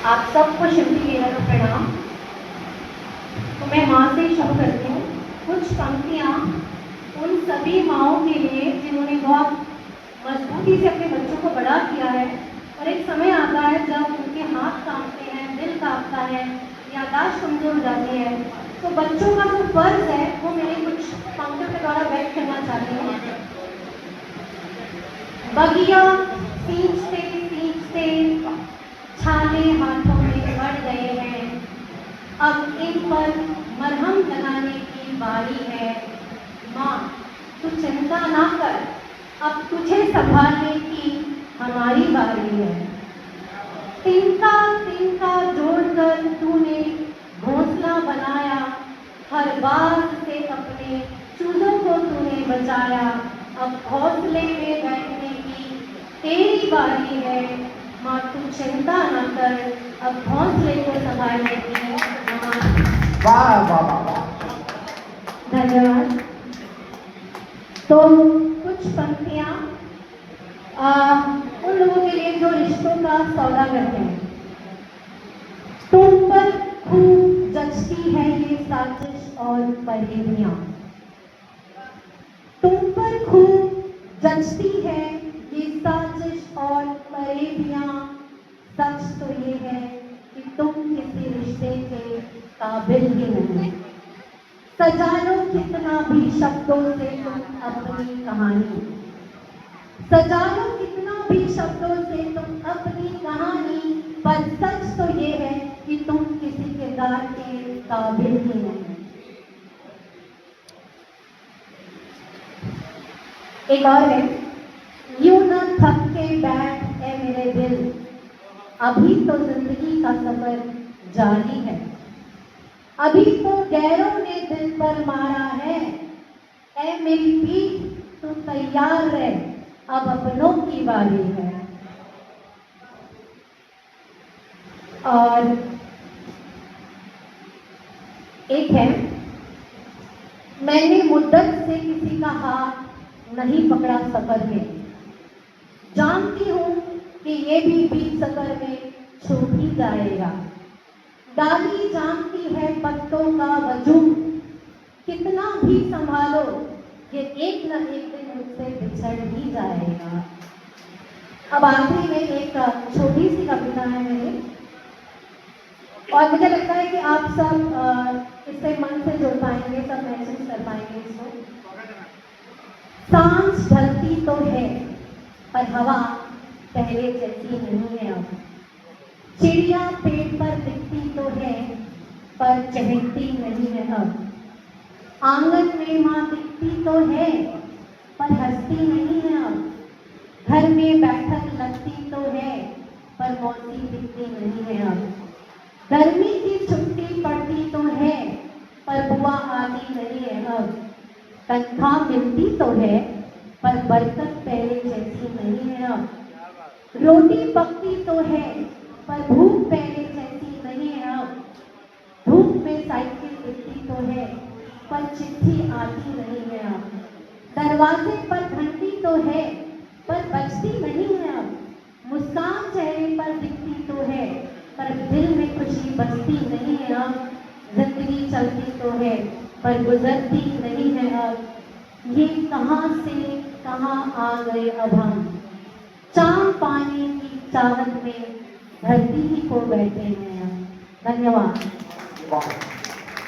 आप सबको शिवजी मेरा प्रणाम। तो मैं माँ से शुरू करती हूँ। कुछ पंक्तियाँ उन सभी माँओं के लिए जिन्होंने बहुत मजबूती से अपने बच्चों को बड़ा किया है, और एक समय आता है जब उनके हाथ कांपते हैं, दिल कांपता है, याददाश्त कमजोर हो जाती है, तो बच्चों का जो फर्ज है वो मेरे कुछ पंक्तियों के द्वारा व्यक्त करना चाहती हूँ। बगिया सींचते सींचते छाले हाथों में बढ़ गए हैं, अब इन पर मरहम लगाने की बारी है। माँ तू चिंता ना कर, अब तुझे संभालने की हमारी बारी है। तिनका तिनका जोड़कर तूने घोंसला बनाया, हर बार से अपने चूजों को तूने बचाया, अब घोंसले में बैठने की तेरी बारी है। माँ तू चिंता न कर, अब घोंसले को संभालने की हमारी। वाह वाह वाह वाह, धन्यवाद। तो कुछ पंक्तियाँ उन लोगों के लिए जो रिश्तों का सौदा करते हैं। तुम पर खूब जचती है ये साजिश और पहेलियाँ, तुम पर खूब जचती है ये साजिश और पहेलियाँ। सच तो ये है कि तुम किसी रिश्ते के काबिल ही नहीं। सजा लो कितना भी शब्दों से तुम अपनी कहानी, सजा लो कितना भी शब्दों से तुम अपनी कहानी, पर सच तो ये है कि तुम किसी किरदार के काबिल ही नहीं। एक और है, यूं न थक के बैठ ए मेरे दिल, अभी तो जिंदगी का सफर जारी है। अभी तो गैरों ने दिल पर मारा है, ए मेरी पीठ तू तैयार रह, अब अपनों की बारी है। और एक है, मैंने मुद्दत से किसी का हाथ नहीं पकड़ा सफर में, जानती हूँ कि ये भी बीच सफर में छूट ही जाएगा। डाली जानती है पत्तों का वजूद, कितना भी संभालो ये एक न एक दिन मुझसे बिछड़ ही जाएगा। अब आखिरी में एक छोटी सी कविता है मेरी, और मुझे लगता है कि आप सब इससे मन से जुड़ पाएंगे, सब महसूस कर पाएंगे इसको। सांस ढलती तो है पर हवा पहले जैसी नहीं है अब, चिड़िया पेड़ पर दिखती तो है पर चहकती नहीं है अब, आंगन में माँ दिखती तो है पर हंसती नहीं है अब, घर में बैठक लगती तो है पर मौसी दिखती नहीं है अब, गर्मी की छुट्टी पड़ती तो है पर बुआ आती नहीं है अब, तनख्वाह मिलती तो है पर बरकत पहले जैसी नहीं है अब, रोटी पकती तो है पर भूख पहले जैसी नहीं है अब, धूप में साइकिल दिखती तो है पर चिट्ठी आती नहीं है अब, दरवाजे पर घंटी तो है पर बजती नहीं है अब, मुस्कान चेहरे पर दिखती तो है पर दिल में खुशी बसती नहीं है अब, जिंदगी चलती तो है पर गुजरती नहीं है अब, ये कहाँ से कहाँ आ गए अब हम, चांद पानी की चाहत में धरती ही को बैठे हैं हम। धन्यवाद। वाह।